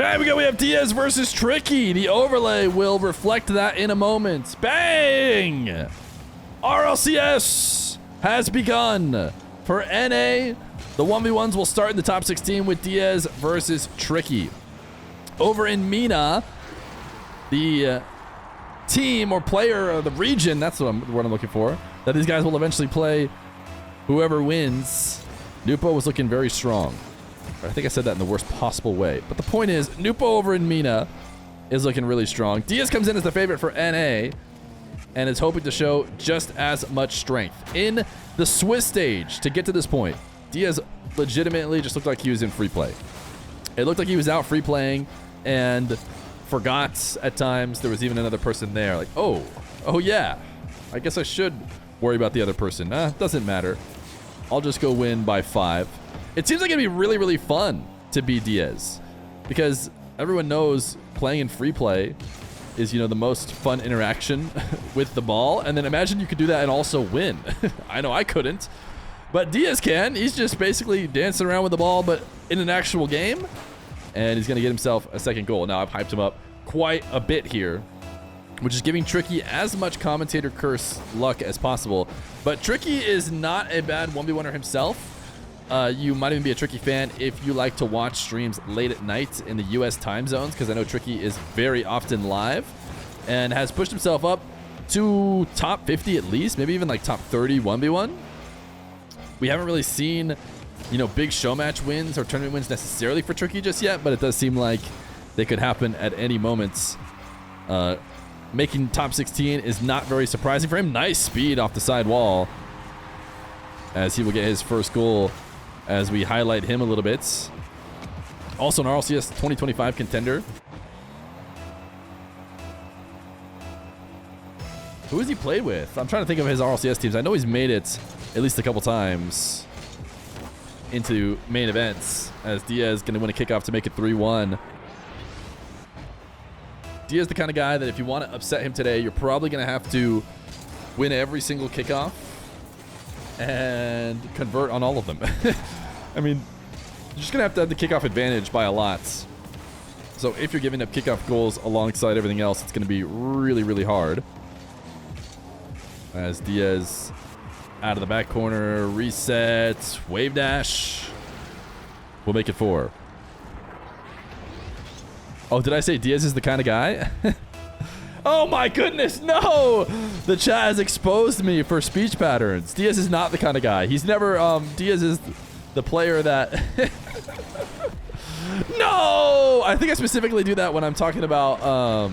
Chat, we have Diaz versus Tricky. The overlay will reflect that in a moment. Bang! RLCS has begun. For NA, the 1v1s will start in the top 16 with Diaz versus Tricky. Over in MENA, the team or player of the region, that's what I'm looking for, that these guys will eventually play whoever wins. Nupo was looking very strong. I think I said that in the worst possible way. But the point is, Nupo over in MENA is looking really strong. Diaz comes in as the favorite for NA and is hoping to show just as much strength. In the Swiss stage, to get to this point, Diaz legitimately just looked like he was in free play. It looked like he was out free playing and forgot at times there was even another person there. Like, oh yeah, I guess I should worry about the other person. Doesn't matter. I'll just go win by 5. It seems like it'd be really, really fun to be Diaz because everyone knows playing in free play is, the most fun interaction with the ball. And then imagine you could do that and also win. I know I couldn't, but Diaz can. He's just basically dancing around with the ball, but in an actual game. And he's going to get himself a second goal. Now I've hyped him up quite a bit here, which is giving Tricky as much commentator curse luck as possible. But Tricky is not a bad 1v1er himself. You might even be a Tricky fan if you like to watch streams late at night in the US time zones, because I know Tricky is very often live and has pushed himself up to top 50 at least, maybe even like top 30 1v1. We haven't really seen, big show match wins or tournament wins necessarily for Tricky just yet, but it does seem like they could happen at any moment. Making top 16 is not very surprising for him. Nice speed off the side wall as he will get his first goal as we highlight him a little bit. Also an RLCS 2025 contender. Who has he played with? I'm trying to think of his RLCS teams. I know he's made it at least a couple times into main events as Diaz is going to win a kickoff to make it 3-1. Diaz the kind of guy that if you want to upset him today, you're probably going to have to win every single kickoff and convert on all of them. I mean, you're just going to have the kickoff advantage by a lot. So if you're giving up kickoff goals alongside everything else, it's going to be really, really hard. As Diaz out of the back corner, reset, wave dash. We'll make it 4. Oh, did I say Diaz is the kind of guy? Oh my goodness, no! The chat has exposed me for speech patterns. Diaz is not the kind of guy. He's never, Diaz is the player that... No! I think I specifically do that when I'm talking about,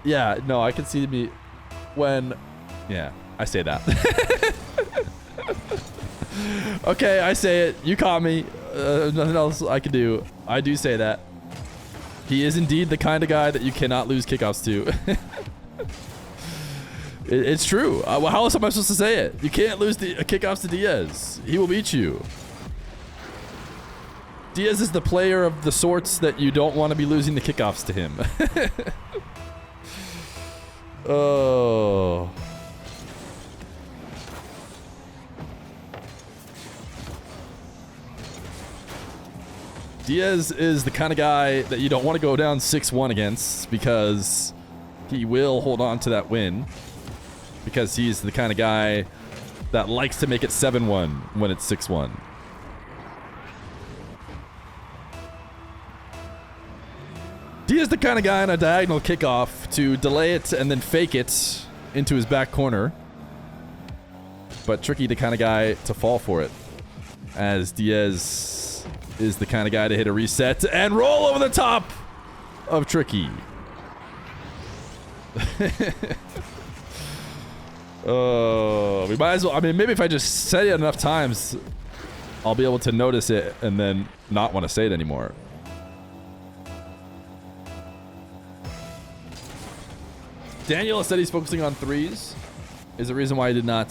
yeah, no, I can see me when... Yeah, I say that. Okay, I say it. You caught me. Nothing else I can do. I do say that. He is indeed the kind of guy that you cannot lose kickoffs to. It's true. Well, how else am I supposed to say it? You can't lose the kickoffs to Diaz. He will beat you. Diaz is the player of the sorts that you don't want to be losing the kickoffs to him. Oh. Diaz is the kind of guy that you don't want to go down 6-1 against because he will hold on to that win, because he's the kind of guy that likes to make it 7-1 when it's 6-1. Diaz is the kind of guy on a diagonal kickoff to delay it and then fake it into his back corner, but Tricky the kind of guy to fall for it, as Diaz is the kind of guy to hit a reset and roll over the top of Tricky. Oh, we might as well. I mean, maybe if I just say it enough times, I'll be able to notice it and then not want to say it anymore. Daniel said he's focusing on 3s. Is the reason why he did not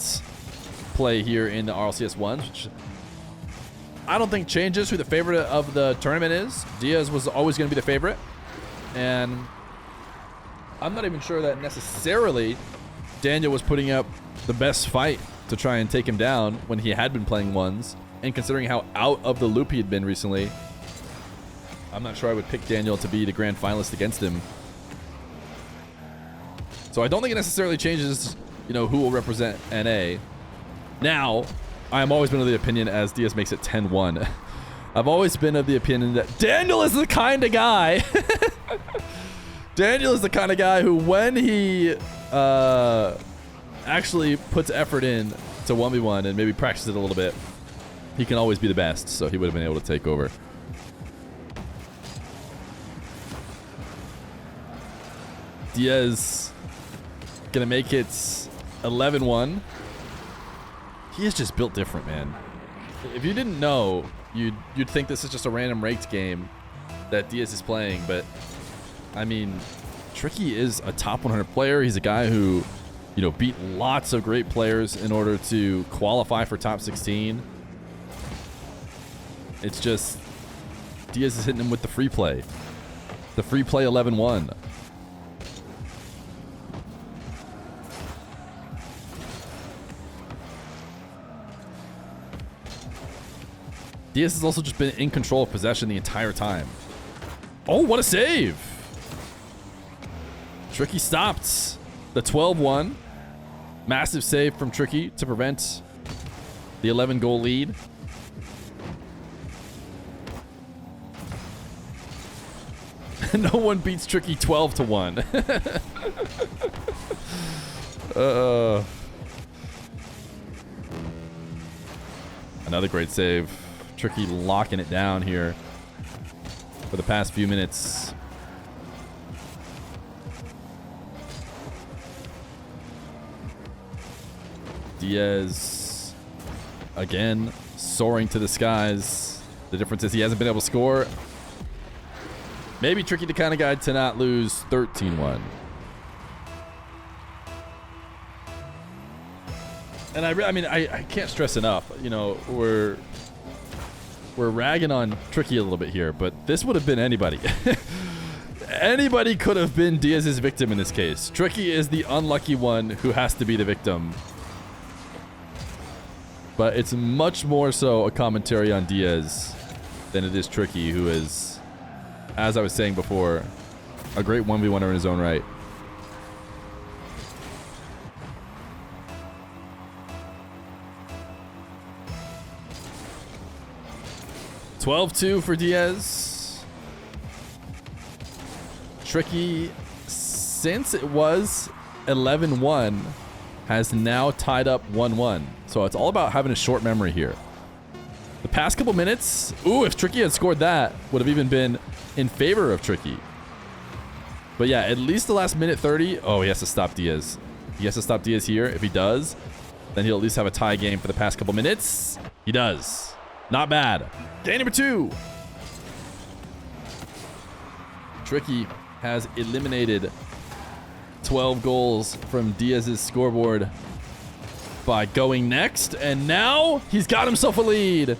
play here in the RLCS 1s, which I don't think changes who the favorite of the tournament is. Diaz was always going to be the favorite, and I'm not even sure that necessarily Daniel was putting up the best fight to try and take him down when he had been playing 1s, and considering how out of the loop he had been recently, I'm not sure I would pick Daniel to be the grand finalist against him. So I don't think it necessarily changes, you know, who will represent NA. Now, I'm always been of the opinion, as Diaz makes it 10-1, I've always been of the opinion that Daniel is the kind of guy. Daniel is the kind of guy who, when he actually puts effort in to 1v1 and maybe practices it a little bit, he can always be the best. So he would have been able to take over. Diaz gonna make it 11-1. He is just built different, man. If you didn't know, you'd think this is just a random ranked game that Diaz is playing, but I mean, Tricky is a top 100 player. He's a guy who, you know, beat lots of great players in order to qualify for top 16. It's just Diaz is hitting him with the free play. The free play 11-1. Diaz has also just been in control of possession the entire time. Oh, what a save! Tricky stopped the 12-1. Massive save from Tricky to prevent the 11-goal lead. No one beats Tricky 12-1. Another great save. Tricky locking it down here for the past few minutes. Diaz again soaring to the skies. The difference is he hasn't been able to score. Maybe Tricky the kind of guy to not lose 13-1. And I mean, I can't stress enough, you know, we're ragging on Tricky a little bit here, but this would have been anybody. Anybody could have been Diaz's victim in this case. Tricky is the unlucky one who has to be the victim. But it's much more so a commentary on Diaz than it is Tricky, who is, as I was saying before, a great 1v1er in his own right. (12-2) for Diaz. Tricky, since it was 11-1, has now tied up 1-1. So it's all about having a short memory here. The past couple minutes, ooh, if Tricky had scored that, would have even been in favor of Tricky. But yeah, at least the last minute 30. Oh, he has to stop Diaz. He has to stop Diaz here. If he does, then he'll at least have a tie game for the past couple minutes. He does. Not bad. Game number 2. Tricky has eliminated 12 goals from Diaz's scoreboard by going next, and now he's got himself a lead.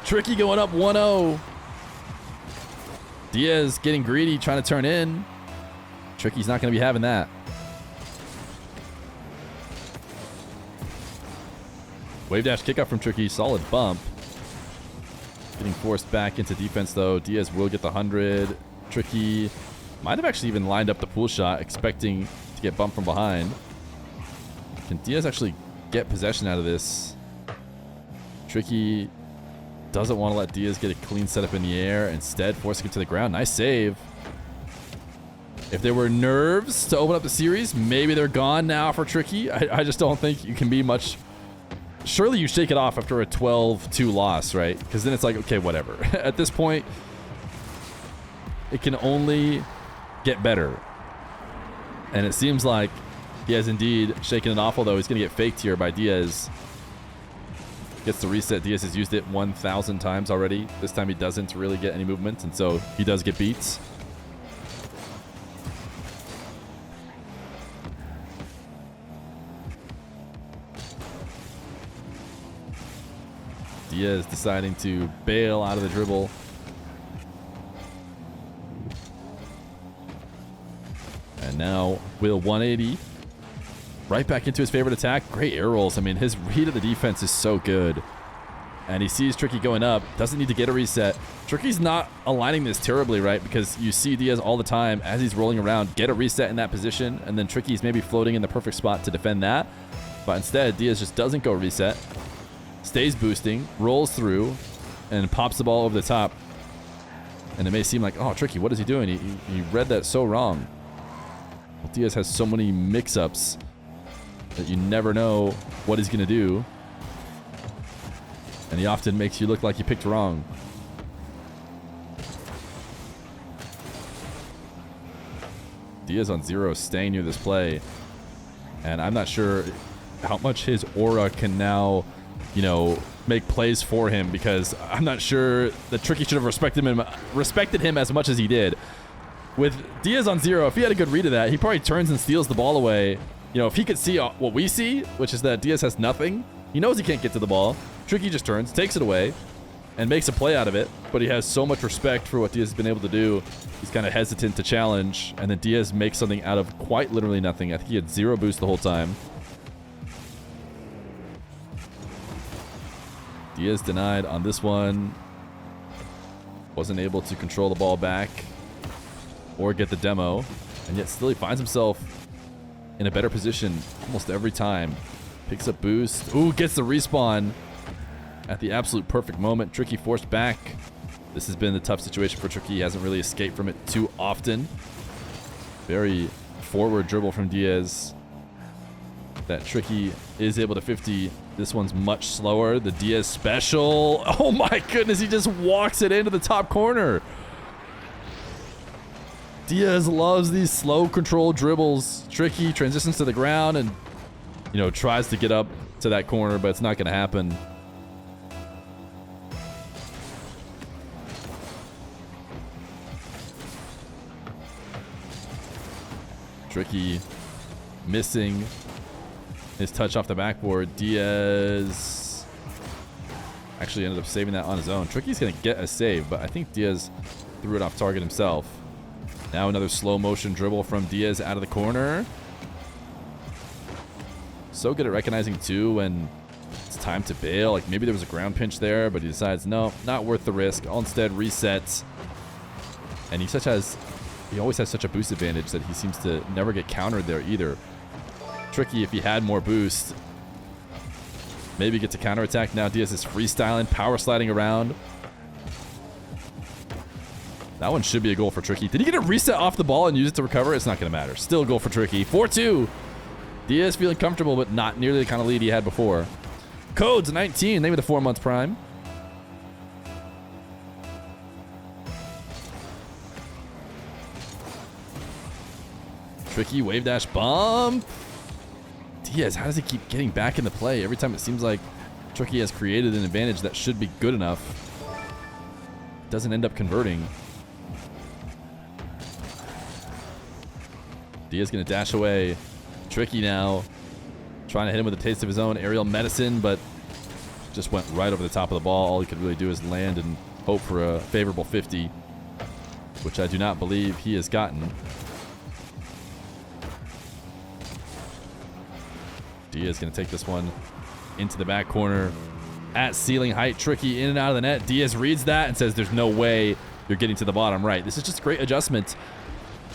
Tricky going up 1-0. Diaz getting greedy, trying to turn in. Tricky's not going to be having that. Wave dash kickoff from Tricky, solid bump. Getting forced back into defense though. Diaz will get the 100. Tricky might have actually even lined up the pool shot, expecting to get bumped from behind. Can Diaz actually get possession out of this? Tricky doesn't want to let Diaz get a clean setup in the air, instead forcing him to the ground. Nice save. If there were nerves to open up the series, maybe they're gone now for Tricky. I just don't think you can be much... Surely you shake it off after a 12-2 loss, right? Because then it's like, okay, whatever. At this point, it can only get better. And it seems like he has indeed shaken it off, although he's going to get faked here by Diaz. Gets the reset. Diaz has used it 1,000 times already. This time he doesn't really get any movement, and so he does get beats. Diaz deciding to bail out of the dribble. And now Will 180. Right back into his favorite attack. Great air rolls. I mean, his read of the defense is so good. And he sees Tricky going up. Doesn't need to get a reset. Tricky's not aligning this terribly, right? Because you see Diaz all the time as he's rolling around, get a reset in that position, and then Tricky's maybe floating in the perfect spot to defend that. But instead, Diaz just doesn't go reset. Stays boosting, rolls through, and pops the ball over the top. And it may seem like, oh, Tricky, what is he doing? He read that so wrong. Well, Diaz has so many mix-ups that you never know what he's going to do. And he often makes you look like you picked wrong. Diaz on 0, staying near this play. And I'm not sure how much his aura can now, you know, make plays for him, because I'm not sure that Tricky should have respected him as much as he did. With Diaz on 0, if he had a good read of that, he probably turns and steals the ball away. You know, if he could see what we see, which is that Diaz has nothing, he knows he can't get to the ball. Tricky just turns, takes it away, and makes a play out of it. But he has so much respect for what Diaz has been able to do. He's kind of hesitant to challenge, and then Diaz makes something out of quite literally nothing. I think he had 0 boost the whole time. Diaz denied on this one. Wasn't able to control the ball back or get the demo, and yet still he finds himself in a better position almost every time. Picks up boost. Ooh, gets the respawn at the absolute perfect moment. Tricky forced back. This has been the tough situation for Tricky. He hasn't really escaped from it too often. Very forward dribble from Diaz that Tricky is able to 50. This one's much slower. The Diaz special. Oh my goodness, he just walks it into the top corner. Diaz loves these slow control dribbles. Tricky transitions to the ground and, you know, tries to get up to that corner, but it's not going to happen. Tricky missing his touch off the backboard. Diaz actually ended up saving that on his own. Tricky's going to get a save, but I think Diaz threw it off target himself. Now another slow motion dribble from Diaz out of the corner. So good at recognizing too when it's time to bail. Like maybe there was a ground pinch there, but he decides, no, not worth the risk. I'll instead reset. And he always has such a boost advantage that he seems to never get countered there either. Tricky, if he had more boost, maybe gets a counterattack. Now Diaz is freestyling, power sliding around. That one should be a goal for Tricky. Did he get a reset off the ball and use it to recover? It's not going to matter. Still a goal for Tricky. 4-2. Diaz feeling comfortable, but not nearly the kind of lead he had before. Codes 19, name of the 4-month prime. Tricky wave dash bump. Diaz, how does he keep getting back into play? Every time it seems like Tricky has created an advantage that should be good enough. Doesn't end up converting. Diaz gonna dash away. Tricky now. Trying to hit him with a taste of his own aerial medicine, but just went right over the top of the ball. All he could really do is land and hope for a favorable 50, which I do not believe he has gotten. Diaz going to take this one into the back corner at ceiling height. Tricky in and out of the net. Diaz reads that and says, there's no way you're getting to the bottom right. This is just great adjustment.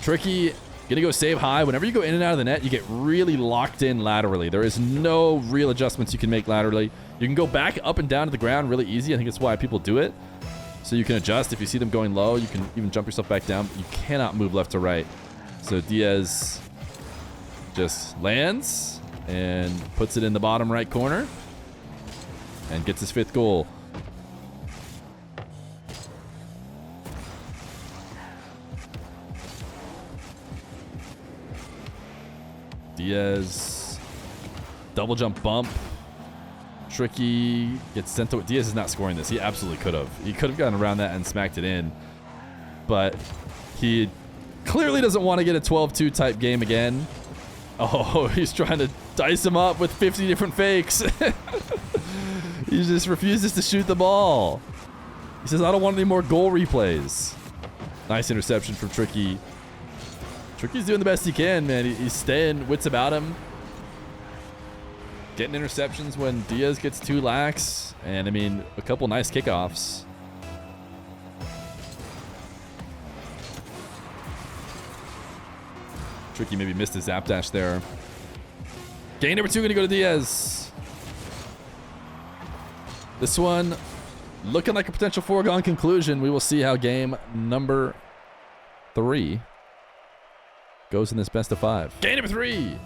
Tricky going to go save high. Whenever you go in and out of the net, you get really locked in laterally. There is no real adjustments you can make laterally. You can go back up and down to the ground really easy. I think that's why people do it. So you can adjust. If you see them going low, you can even jump yourself back down. But you cannot move left to right. So Diaz just lands and puts it in the bottom right corner and gets his 5th goal. Diaz double jump bump. Tricky gets sent to it. Diaz is not scoring this. He absolutely could have. He could have gotten around that and smacked it in, but he clearly doesn't want to get a 12-2 type game again. Oh, he's trying to dice him up with 50 different fakes. He just refuses to shoot the ball. He says, I don't want any more goal replays. Nice interception from Tricky. Tricky's doing the best he can, man. He's staying wits about him. getting interceptions when Diaz gets 2 lax. And, I mean, a couple nice kickoffs. Tricky maybe missed his zap dash there. Game number 2 going to go to Diaz. This one looking like a potential foregone conclusion. We will see how game number 3 goes in this best of 5. Game number 3.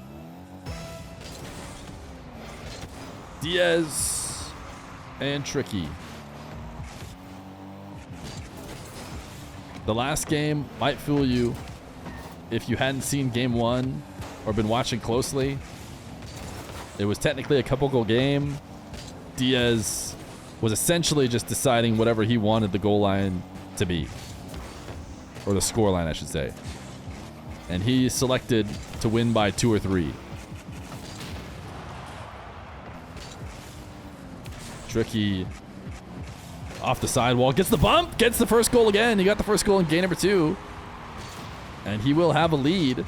Diaz and Tricky. The last game might fool you if you hadn't seen game 1 or been watching closely. It was technically a couple goal game. Diaz was essentially just deciding whatever he wanted the goal line to be. Or the score line, I should say. And he selected to win by 2 or 3. Tricky off the sidewall, gets the bump, gets the first goal again. He got the first goal in game number 2. And he will have a lead.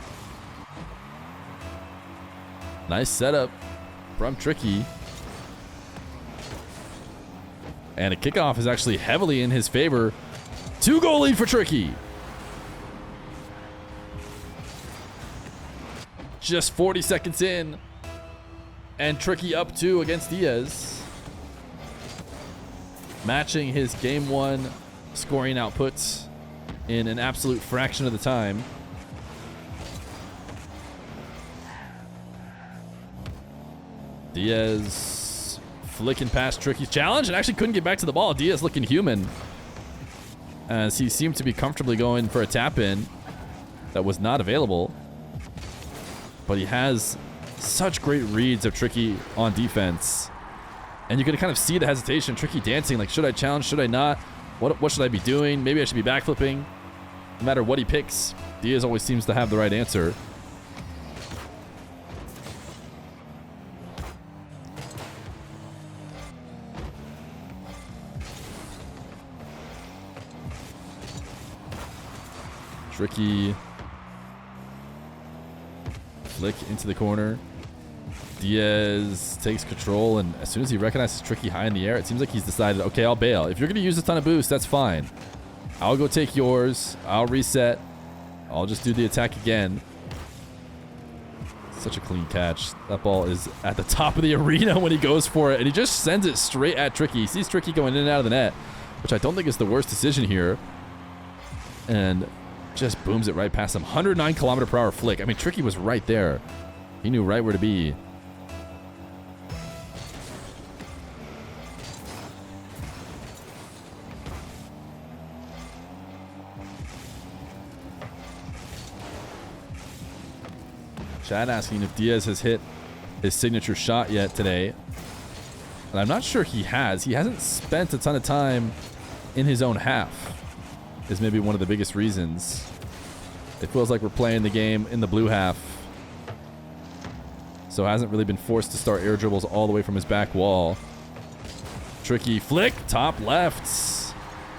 Nice setup from Tricky. And a kickoff is actually heavily in his favor. 2-goal lead for Tricky. Just 40 seconds in. And Tricky up 2 against Diaz. Matching his game 1 scoring outputs in an absolute fraction of the time. Diaz flicking past Tricky's challenge and actually couldn't get back to the ball. Diaz looking human as he seemed to be comfortably going for a tap in that was not available. But he has such great reads of Tricky on defense. And you can kind of see the hesitation. Tricky dancing like, should I challenge? Should I not? What should I be doing? Maybe I should be backflipping. No matter what he picks, Diaz always seems to have the right answer. Tricky flick into the corner. Diaz takes control, and as soon as he recognizes Tricky high in the air, it seems like he's decided, okay, I'll bail. If you're going to use a ton of boost, that's fine. I'll go take yours. I'll reset. I'll just do the attack again. Such a clean catch. That ball is at the top of the arena when he goes for it, and he just sends it straight at Tricky. He sees Tricky going in and out of the net, which I don't think is the worst decision here. And just booms it right past him. 109 km/h flick. I mean, Tricky was right there. He knew right where to be. Chad asking if Diaz has hit his signature shot yet today. And I'm not sure he has. He hasn't spent a ton of time in his own half. Is maybe one of the biggest reasons. It feels like we're playing the game in the blue half. So hasn't really been forced to start air dribbles all the way from his back wall. Tricky flick, top left.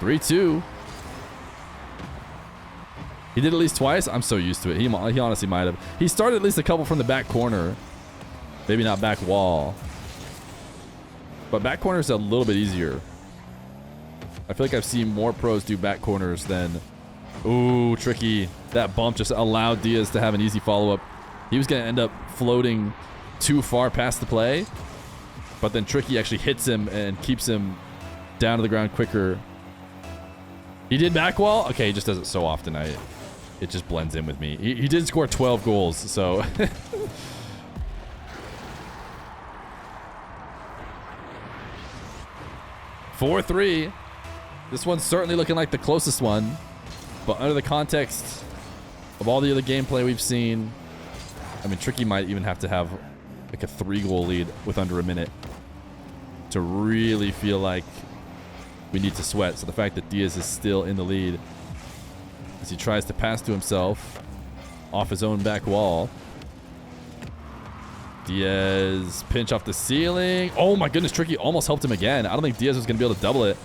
3-2. He did at least twice. I'm so used to it. He honestly might have. He started at least a couple from the back corner. Maybe not back wall. But back corner is a little bit easier. I feel like I've seen more pros do back corners than... Ooh, Tricky. That bump just allowed Diaz to have an easy follow-up. He was going to end up floating too far past the play. But then Tricky actually hits him and keeps him down to the ground quicker. He did back wall? Okay, he just does it so often. It just blends in with me. He did score 12 goals, so... 4-3. This one's certainly looking like the closest one. But under the context of all the other gameplay we've seen, I mean, Tricky might even have to have like a 3-goal lead with under a minute to really feel like we need to sweat. So the fact that Diaz is still in the lead as he tries to pass to himself off his own back wall. Diaz pinch off the ceiling. Oh my goodness, Tricky almost helped him again. I don't think Diaz was going to be able to double it.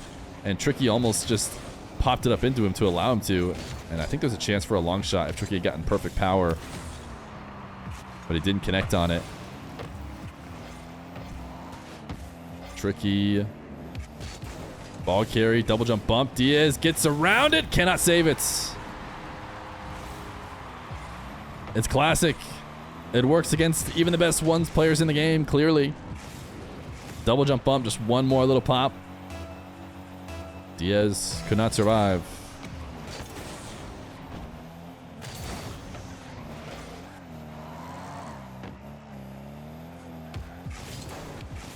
And Tricky almost just popped it up into him to allow him to. And I think there's a chance for a long shot if Tricky had gotten perfect power. But he didn't connect on it. Tricky. Ball carry, double jump bump. Diaz gets around it, cannot save it. It's classic. It works against even the best players in the game, clearly. Double jump bump, just one more little pop. Diaz could not survive.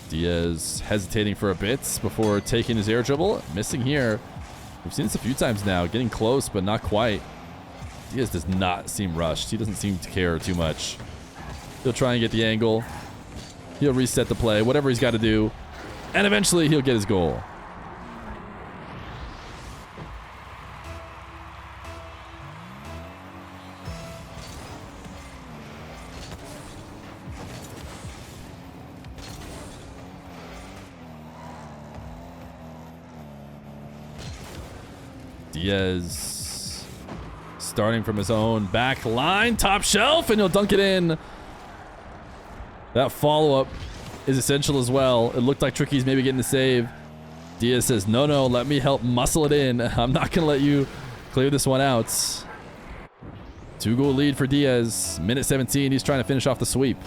Diaz hesitating for a bit before taking his air dribble. Missing here. We've seen this a few times now. Getting close, but not quite. Diaz does not seem rushed. He doesn't seem to care too much. He'll try and get the angle. He'll reset the play, whatever he's got to do. And eventually he'll get his goal. Diaz starting from his own back line, top shelf, and he'll dunk it in. That follow-up is essential as well. It looked like Tricky's maybe getting the save. Diaz says, no, let me help muscle it in. I'm not going to let you clear this one out. 2-goal lead for Diaz. Minute 17, he's trying to finish off the sweep.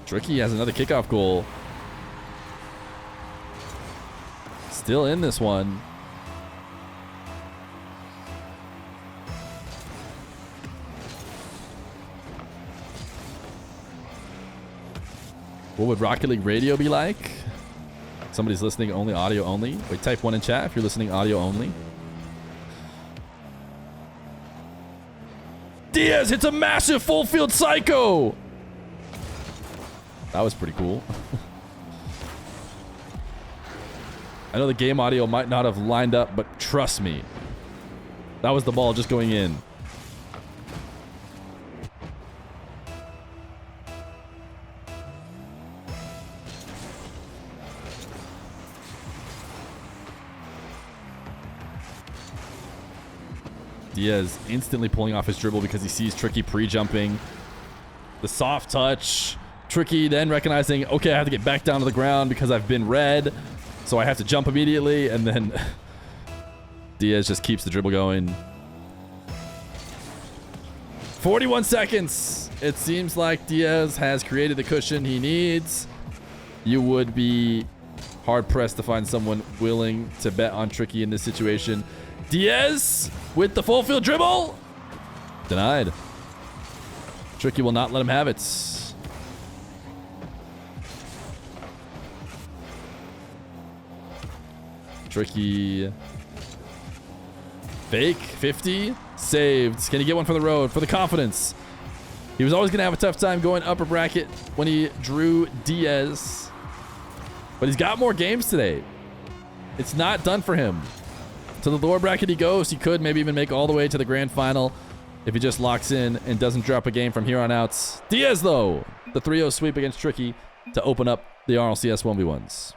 Tricky has another kickoff goal. Still in this one. What would Rocket League Radio be like? Somebody's listening only audio only. Wait, type 1 in chat if you're listening audio only. Diaz hits a massive full field psycho. That was pretty cool. I know the game audio might not have lined up, but trust me, that was the ball just going in. Diaz instantly pulling off his dribble because he sees Tricky pre-jumping. The soft touch. Tricky then recognizing, okay, I have to get back down to the ground because I've been red, so I have to jump immediately, and then Diaz just keeps the dribble going. 41 seconds. It seems like Diaz has created the cushion he needs. You would be hard-pressed to find someone willing to bet on Tricky in this situation. Diaz with the full field dribble. Denied. Tricky will not let him have it. Tricky. Fake. 50. Saved. Can he get one from the road for the confidence? He was always going to have a tough time going upper bracket when he drew Diaz. But he's got more games today. It's not done for him. To the lower bracket he goes. He could maybe even make all the way to the grand final if he just locks in and doesn't drop a game from here on out. Diaz, though, the 3-0 sweep against Tricky to open up the RLCS 1v1s.